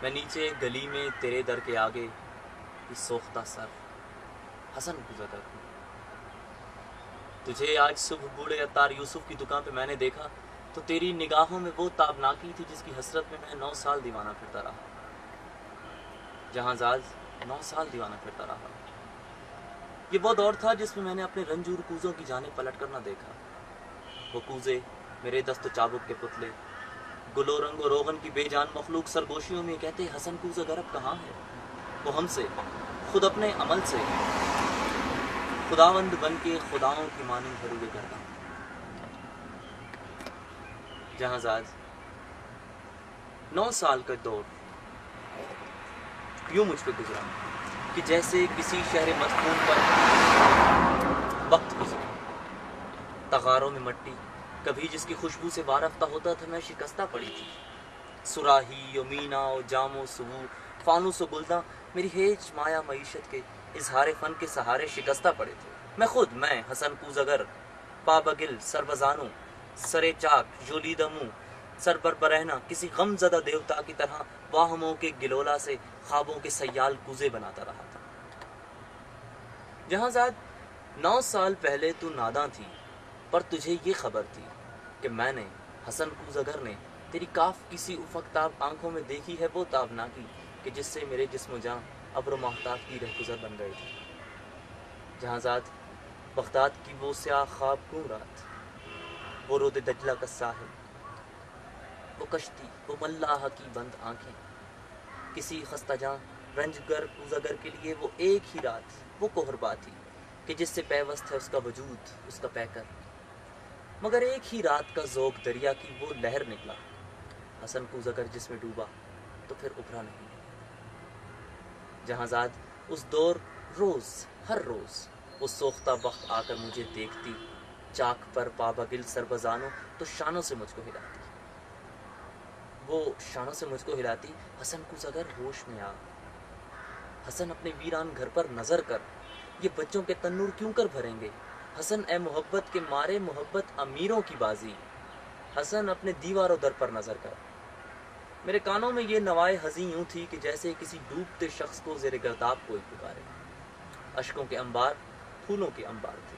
میں نیچے گلی میں تیرے در کے آگے یہ سوختہ سر حسن گزر ہوں. تجھے آج صبح بوڑھے عطار یوسف کی دکان پہ میں نے دیکھا تو تیری نگاہوں میں وہ تابناکی تھی جس کی حسرت میں میں 9 سال دیوانہ پھرتا رہا. جہاں زاز 9 سال دیوانہ پھرتا رہا. یہ وہ دور تھا جس میں نے اپنے رنجور کوزوں کی جانب پلٹ کر نہ دیکھا. وہ کوزے میرے دست و چابک کے پتلے، گل و رنگ و روغن کی بے جان مخلوق سرگوشیوں میں کہتے حسن کوزہ گرب کہاں ہے. وہ ہم سے خود اپنے عمل سے خداوند بن کے خداؤں کی مانند بھروے کرتا. جہاں زاز 9 سال کا دور یوں مجھ پہ گزرا کہ جیسے کسی شہر مدفون پر وقت گزرا. تغاروں میں مٹی کبھی جس کی خوشبو سے وارفتہ ہوتا تھا میں شکستہ پڑی تھی. سراہی و مینا و جام و سبو فانوس و گلداں میری ہیج مایا معیشت کے اظہار فن کے سہارے شکستہ پڑے تھے. میں حسن کوزگر پابگل سربزانوں سرے چاک جولیدہ منہ سر پر برہنا کسی غم زدہ دیوتا کی طرح واہموں کے گلولا سے خوابوں کے سیال کوزے بناتا رہا تھا. جہاں زاد 9 سال پہلے تو ناداں تھی پر تجھے یہ خبر تھی کہ میں نے حسن کوزگر نے تیری کاف کسی افق تاب آنکھوں میں دیکھی ہے وہ تابناکی کہ جس سے میرے جسم و جاں ابر و ماہتاب کی رہگزر بن گئے تھے. جہاں زاد بغداد کی وہ سیاہ خواب گوں رات، وہ رود دجلہ کا ساحل، وہ کشتی، وہ ملاح کی بند آنکھیں، کسی خستہ جاں رنجگر کوزگر کے لیے وہ ایک ہی رات، وہ کوہربا تھی کہ جس سے پیوست ہے اس کا وجود، اس کا پیکر. مگر ایک ہی رات کا ذوق دریا کی وہ لہر نکلا. حسن کوزگر جس میں ڈوبا تو پھر ابھرا نہیں. جہاں زاد اس دور روز ہر روز وہ سوختہ وقت آ کر مجھے دیکھتی چاک پر پابگل سربزانوں تو شانوں سے مجھ کو ہلاتی. وہ شانوں سے مجھ کو ہلاتی حسن کوزگر ہوش میں آ. حسن اپنے ویران گھر پر نظر کر، یہ بچوں کے تنور کیوں کر بھریں گے. حسن اے محبت کے مارے محبت امیروں کی بازی. حسن اپنے دیواروں در پر نظر کر. میرے کانوں میں یہ نوائے حزیں یوں تھی کہ جیسے کسی ڈوبتے شخص کو زیر گرداب کوئی پکارے. اشکوں کے انبار پھولوں کے انبار تھے.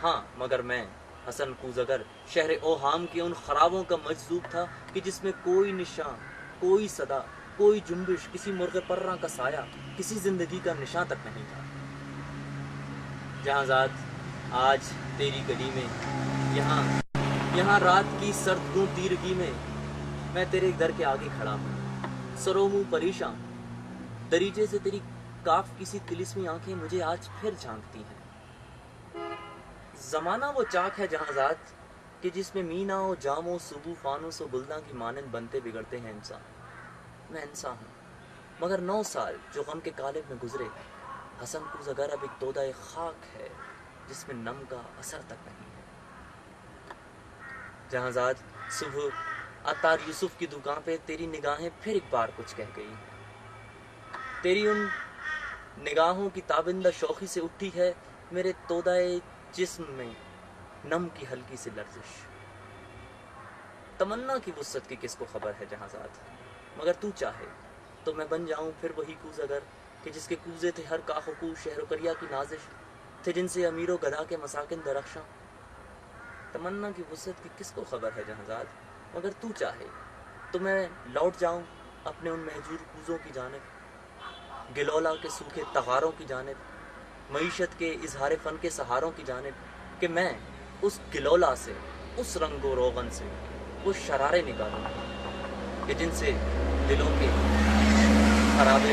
ہاں مگر میں حسن کوزگر شہر اوہام کے ان خرابوں کا مجذوب تھا کہ جس میں کوئی نشان، کوئی صدا، کوئی جنبش، کسی مرغ پرراں کا سایہ، کسی زندگی کا نشان تک نہیں تھا. جہاں زاد آج تیری گلی میں یہاں رات کی سردگوں تیرگی میں تیرے در کے آگے کھڑا ہوں، سرو منہ پریشان. دریچے سے تیری کاف کسی طلسمی آنکھیں مجھے آج پھر جھانکتی ہیں. زمانہ وہ چاک ہے جہاں زاد کہ جس میں مینا و جام و سبو فانوس و گلداں کی مانند بنتے بگڑتے ہیں انسان. میں انسان ہوں مگر 9 سال جو غم کے قالب میں گزرے. حسن کوزگر اب ایک تودہ خاک ہے جس میں نم کا اثر تک نہیں ہے. جہاں زاد صبح عطار یوسف کی دکان پہ تیری نگاہیں پھر ایک بار کچھ کہہ گئی. تیری ان نگاہوں کی تابندہ شوخی سے اٹھی ہے میرے تودہ جسم میں نم کی ہلکی سی لرزش. تمنا کی وسعت کی کس کو خبر ہے جہاں زاد، مگر تو چاہے تو میں بن جاؤں پھر وہی کوزگر کہ جس کے کوزے تھے ہر کاخ و کو شہر و کریا کی نازش، تھے جن سے امیر و گدھا کے مساکن درخشاں. تمنا کی وسعت کی کس کو خبر ہے جہاں زاد، مگر تو چاہے تو میں لوٹ جاؤں اپنے ان مہجور کوزوں کی جانب، گلولا کے سوکھے تغاروں کی جانب، معیشت کے اظہار فن کے سہاروں کی جانب، کہ میں اس گلولا سے، اس رنگ و روغن سے وہ شرارے نکالوں کہ جن سے دلوں کے خرابے